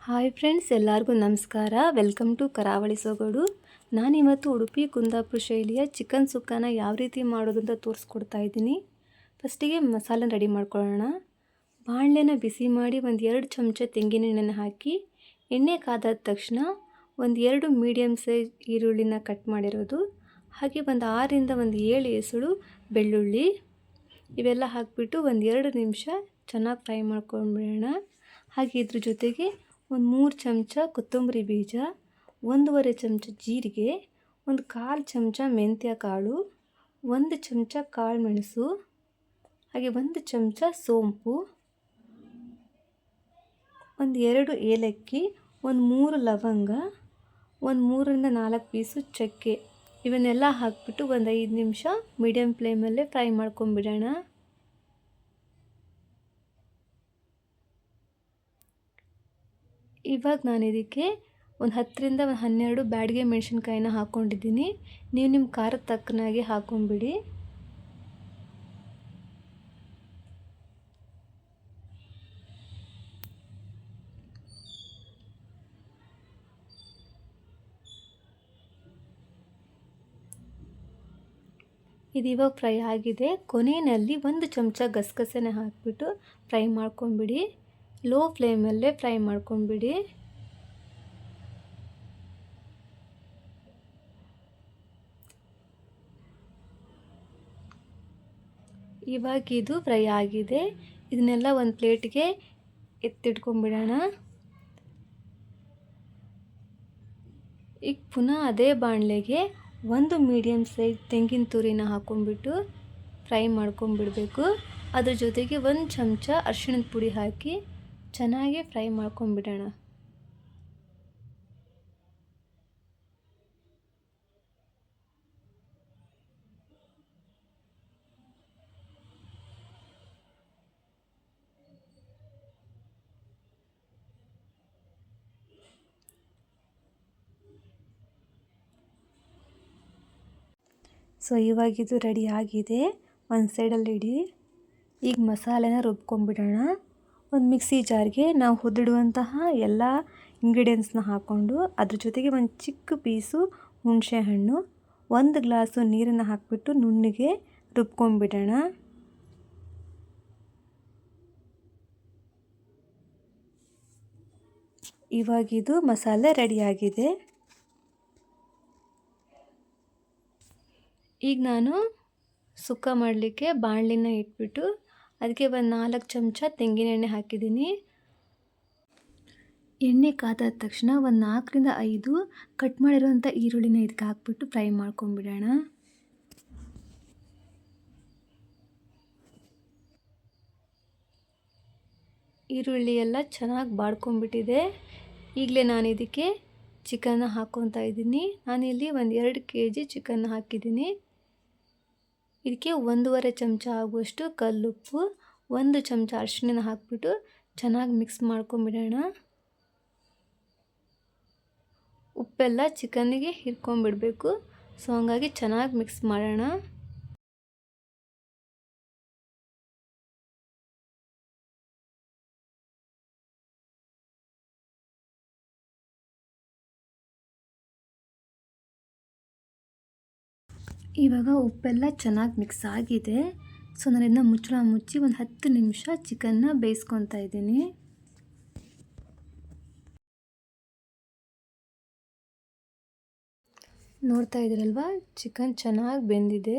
Hi friends, ಎಲ್ಲರಿಗೂ ನಮಸ್ಕಾರ. Welcome to ಕರಾವಳಿ ಸೊಗಡು. ನಾನಿವತ್ತು ಉಡುಪಿ ಕುಂದಾಪುರ ಶೈಲಿಯ ಚಿಕನ್ ಸುಕ್ಕನ ಯಾವ ರೀತಿ ಮಾಡೋದು ಅಂತ ತೋರಿಸ್ಕೊಡ್ತಾ ಇದ್ದೀನಿ. ಫಸ್ಟಿಗೆ ಮಸಾಲೆ ರೆಡಿ ಮಾಡ್ಕೊಳ್ಳೋಣ. ಬಾಣಲೆನ ಬಿಸಿ ಮಾಡಿ 1-2 ಚಮಚ ತೆಂಗಿನೆಣ್ಣೆನ ಹಾಕಿ ಎಣ್ಣೆ ಕಾದಾದ ತಕ್ಷಣ 1-2 ಮೀಡಿಯಮ್ ಸೈಜ್ ಈರುಳ್ಳಿನ ಕಟ್ ಮಾಡಿರೋದು, ಹಾಗೆ 6-7 ಎಸಳು ಬೆಳ್ಳುಳ್ಳಿ ಇವೆಲ್ಲ ಹಾಕಿಬಿಟ್ಟು 1-2 ನಿಮಿಷ ಚೆನ್ನಾಗಿ ಫ್ರೈ ಮಾಡ್ಕೊಂಡ್ಬಿಡೋಣ. ಹಾಗೆ ಇದ್ರ ಜೊತೆಗೆ 3 ಚಮಚ ಕೊತ್ತಂಬರಿ ಬೀಜ, 1.5 ಚಮಚ ಜೀರಿಗೆ, 1/4 ಚಮಚ ಮೆಂತ್ಯ ಕಾಳು, 1 ಚಮಚ ಕಾಳು ಮೆಣಸು, ಹಾಗೆ 1 ಚಮಚ ಸೋಂಪು, 2 ಏಲಕ್ಕಿ, 3 ಲವಂಗ, 3-4 ಪೀಸು ಚಕ್ಕೆ ಇವನ್ನೆಲ್ಲ ಹಾಕಿಬಿಟ್ಟು 5 ನಿಮಿಷ ಮೀಡಿಯಮ್ ಫ್ಲೇಮಲ್ಲೇ ಫ್ರೈ ಮಾಡ್ಕೊಂಡ್ಬಿಡೋಣ. ಇವಾಗ ನಾನು ಇದಕ್ಕೆ 10-12 ಬ್ಯಾಡಗೆ ಮೆಣಸಿನ್ಕಾಯಿನ ಹಾಕ್ಕೊಂಡಿದ್ದೀನಿ. ನೀವು ನಿಮ್ಮ ಖಾರದ ತಕ್ಕನಾಗಿ ಹಾಕ್ಕೊಂಬಿಡಿ. ಇದು ಇವಾಗ ಫ್ರೈ ಆಗಿದೆ. ಕೊನೆಯಲ್ಲಿ 1 ಚಮಚ ಗಸಗಸೆನ ಹಾಕಿಬಿಟ್ಟು ಫ್ರೈ ಮಾಡ್ಕೊಂಬಿಡಿ. ಲೋ ಫ್ಲೇಮಲ್ಲೇ ಫ್ರೈ ಮಾಡ್ಕೊಂಬಿಡಿ. ಇವಾಗ ಇದು ಫ್ರೈ ಆಗಿದೆ. ಇದನ್ನೆಲ್ಲ ಒಂದು ಪ್ಲೇಟ್ಗೆ ಎತ್ತಿಟ್ಕೊಂಡ್ಬಿಡೋಣ. ಈಗ ಪುನಃ ಅದೇ ಬಾಣಲೆಗೆ 1 ಮೀಡಿಯಮ್ ಸೈಜ್ ತೆಂಗಿನ ತುರಿನ ಹಾಕ್ಕೊಂಡ್ಬಿಟ್ಟು ಫ್ರೈ ಮಾಡ್ಕೊಂಬಿಡಬೇಕು. ಅದ್ರ ಜೊತೆಗೆ 1 ಚಮಚ ಅರಿಶಿಣದ ಪುಡಿ ಹಾಕಿ ಚೆನ್ನಾಗಿ ಫ್ರೈ ಮಾಡ್ಕೊಂಬಿಡೋಣ. ಸೊ ಇವಾಗಿದು ರೆಡಿ ಆಗಿದೆ. ಒಂದು ಸೈಡಲ್ಲಿ ಇಡಿ. ಈಗ ಮಸಾಲೆನ ರುಬ್ಕೊಂಡ್ಬಿಡೋಣ. ಒಂದು ಮಿಕ್ಸಿ ಜಾರ್ಗೆ ನಾವು ಹುರಿದಿಡುವಂತಹ ಎಲ್ಲ ಇಂಗ್ರೀಡಿಯೆಂಟ್ಸ್ನ ಹಾಕ್ಕೊಂಡು ಅದ್ರ ಜೊತೆಗೆ ಒಂದು ಚಿಕ್ಕ ಪೀಸು ಹುಣಸೆ ಹಣ್ಣು, 1 ಗ್ಲಾಸು ನೀರನ್ನು ಹಾಕಿಬಿಟ್ಟು ನುಣ್ಣಗೆ ರುಬ್ಕೊಂಡ್ಬಿಡೋಣ. ಇವಾಗಿದು ಮಸಾಲೆ ರೆಡಿಯಾಗಿದೆ. ಈಗ ನಾನು ಸುಕ್ಕ ಮಾಡಲಿಕ್ಕೆ ಬಾಣಲಿನ ಇಟ್ಬಿಟ್ಟು ಅದಕ್ಕೆ 4 ಚಮಚ ತೆಂಗಿನೆಣ್ಣೆ ಹಾಕಿದ್ದೀನಿ. ಎಣ್ಣೆ ಕಾದಾದ ತಕ್ಷಣ 4-5 ಕಟ್ ಮಾಡಿರೋಂಥ ಈರುಳ್ಳಿನ ಇದಕ್ಕೆ ಹಾಕ್ಬಿಟ್ಟು ಫ್ರೈ ಮಾಡ್ಕೊಂಬಿಡೋಣ. ಈರುಳ್ಳಿ ಎಲ್ಲ ಚೆನ್ನಾಗಿ ಬಾಡ್ಕೊಂಬಿಟ್ಟಿದೆ. ಈಗಲೇ ನಾನು ಇದಕ್ಕೆ ಚಿಕನ್ನ ಹಾಕ್ಕೊತಾ ಇದ್ದೀನಿ. ನಾನಿಲ್ಲಿ 1-2 kg ಚಿಕನ್ನ ಹಾಕಿದ್ದೀನಿ. ಇದಕ್ಕೆ 1.5 ಚಮಚ ಆಗುವಷ್ಟು ಕಲ್ಲುಪ್ಪು, 1 ಚಮಚ ಅರಿಶಿಣ ಹಾಕಿಬಿಟ್ಟು ಚೆನ್ನಾಗಿ ಮಿಕ್ಸ್ ಮಾಡ್ಕೊಂಬಿಡೋಣ. ಉಪ್ಪೆಲ್ಲ ಚಿಕನ್ನಿಗೆ ಹಿಡ್ಕೊಂಬಿಡಬೇಕು. ಸೊ ಹಂಗಾಗಿ ಚೆನ್ನಾಗಿ ಮಿಕ್ಸ್ ಮಾಡೋಣ. ಇವಾಗ ಉಪ್ಪೆಲ್ಲ ಚೆನ್ನಾಗಿ ಮಿಕ್ಸ್ ಆಗಿದೆ. ಸೊ ನಾನು ಇದನ್ನ ಮುಚ್ಚಳ ಮುಚ್ಚಿ 10 ನಿಮಿಷ ಚಿಕನ್ನ ಬೇಯಿಸ್ಕೊತಾ ಇದ್ದೀನಿ. ನೋಡ್ತಾ ಇದ್ದೀರಲ್ವ, ಚಿಕನ್ ಚೆನ್ನಾಗಿ ಬೆಂದಿದೆ.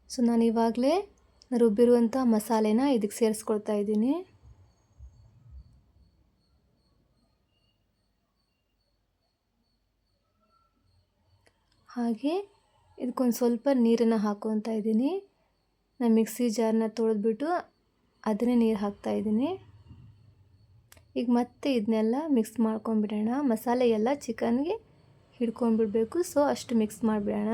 ಸೊ ನಾನು ಇವಾಗಲೇ ರುಬ್ಬಿರುವಂಥ ಮಸಾಲೆನ ಇದಕ್ಕೆ ಸೇರಿಸ್ಕೊಳ್ತಾ ಇದ್ದೀನಿ. ಹಾಗೆ ಇದಕ್ಕೊಂದು ಸ್ವಲ್ಪ ನೀರನ್ನು ಹಾಕ್ಕೊತಾ ಇದ್ದೀನಿ. ನಾನು ಮಿಕ್ಸಿ ಜಾರನ್ನ ತೊಳೆದ್ಬಿಟ್ಟು ಅದನ್ನೇ ನೀರು ಹಾಕ್ತಾಯಿದ್ದೀನಿ. ಈಗ ಮತ್ತೆ ಇದನ್ನೆಲ್ಲ ಮಿಕ್ಸ್ ಮಾಡ್ಕೊಂಬಿಡೋಣ. ಮಸಾಲೆ ಎಲ್ಲ ಚಿಕನ್ಗೆ ಹಿಡ್ಕೊಂಡ್ಬಿಡ್ಬೇಕು. ಸೊ ಅಷ್ಟು ಮಿಕ್ಸ್ ಮಾಡಿಬಿಡೋಣ.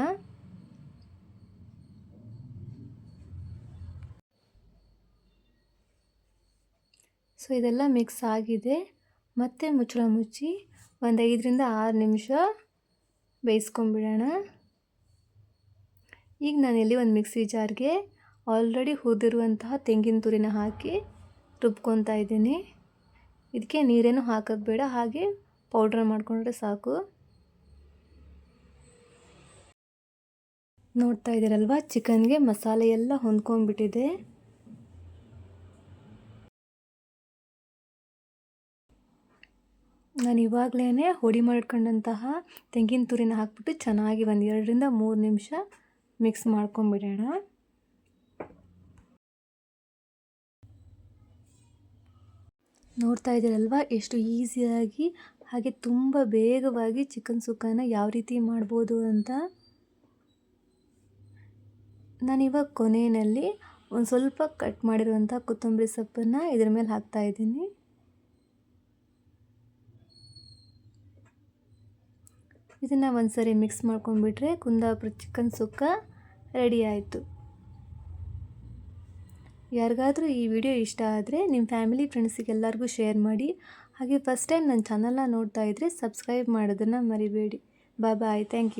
ಸೊ ಇದೆಲ್ಲ ಮಿಕ್ಸ್ ಆಗಿದೆ. ಮತ್ತೆ ಮುಚ್ಚಳ ಮುಚ್ಚಿ 5-6 ನಿಮಿಷ ಬೇಯಿಸ್ಕೊಂಬಿಡೋಣ. ಈಗ ನಾನಿಲ್ಲಿ ಒಂದು ಮಿಕ್ಸಿ ಜಾರ್ಗೆ ಆಲ್ರೆಡಿ ಹುರಿದಿರುವಂತಹ ತೆಂಗಿನ ತುರಿನ ಹಾಕಿ ರುಬ್ಕೊತಾ ಇದ್ದೀನಿ. ಇದಕ್ಕೆ ನೀರೇನು ಹಾಕೋದು ಬೇಡ, ಹಾಗೆ ಪೌಡ್ರ್ ಮಾಡಿಕೊಂಡ್ರೆ ಸಾಕು. ನೋಡ್ತಾ ಇದ್ದೀರಲ್ವ, ಚಿಕನ್ಗೆ ಮಸಾಲೆ ಎಲ್ಲ ಹೊಂದ್ಕೊಂಡ್ಬಿಟ್ಟಿದೆ. ನಾನು ಇವಾಗಲೇ ಹೊಡಿ ಮಾಡಿಕೊಂಡಂತಹ ತೆಂಗಿನ ತುರಿನ ಹಾಕ್ಬಿಟ್ಟು ಚೆನ್ನಾಗಿ ಒಂದು 2 ರಿಂದ 3 ನಿಮಿಷ ಮಿಕ್ಸ್ ಮಾಡ್ಕೊಂಬಿಡೋಣ. ನೋಡ್ತಾ ಇದ್ದೀರಲ್ವ ಎಷ್ಟು ಈಸಿಯಾಗಿ ಹಾಗೆ ತುಂಬ ಬೇಗವಾಗಿ ಚಿಕನ್ ಸುಕ್ಕನ ಯಾವ ರೀತಿ ಮಾಡ್ಬೋದು ಅಂತ. ನಾನಿವಾಗ ಕೊನೆಯಲ್ಲಿ ಒಂದು ಸ್ವಲ್ಪ ಕಟ್ ಮಾಡಿರುವಂಥ ಕೊತ್ತಂಬರಿ ಸೊಪ್ಪನ್ನು ಇದ್ರ ಮೇಲೆ ಹಾಕ್ತಾಯಿದ್ದೀನಿ. ಇದನ್ನು ಒಂದ್ಸರಿ ಮಿಕ್ಸ್ ಮಾಡ್ಕೊಂಡ್ಬಿಟ್ರೆ ಕುಂದಾಪುರ ಚಿಕನ್ ಸುಕ್ಕ ರೆಡಿ ಆಯಿತು. ಯಾರಿಗಾದರೂ ಈ ವಿಡಿಯೋ ಇಷ್ಟ ಆದರೆ ನಿಮ್ಮ ಫ್ಯಾಮಿಲಿ ಫ್ರೆಂಡ್ಸಿಗೆ ಎಲ್ಲರಿಗೂ ಶೇರ್ ಮಾಡಿ. ಹಾಗೆ ಫಸ್ಟ್ ಟೈಮ್ ನನ್ನ ಚಾನಲ್ನ ನೋಡ್ತಾ ಇದ್ದರೆ ಸಬ್ಸ್ಕ್ರೈಬ್ ಮಾಡೋದನ್ನು ಮರಿಬೇಡಿ. ಬಾಯ್. Thank you.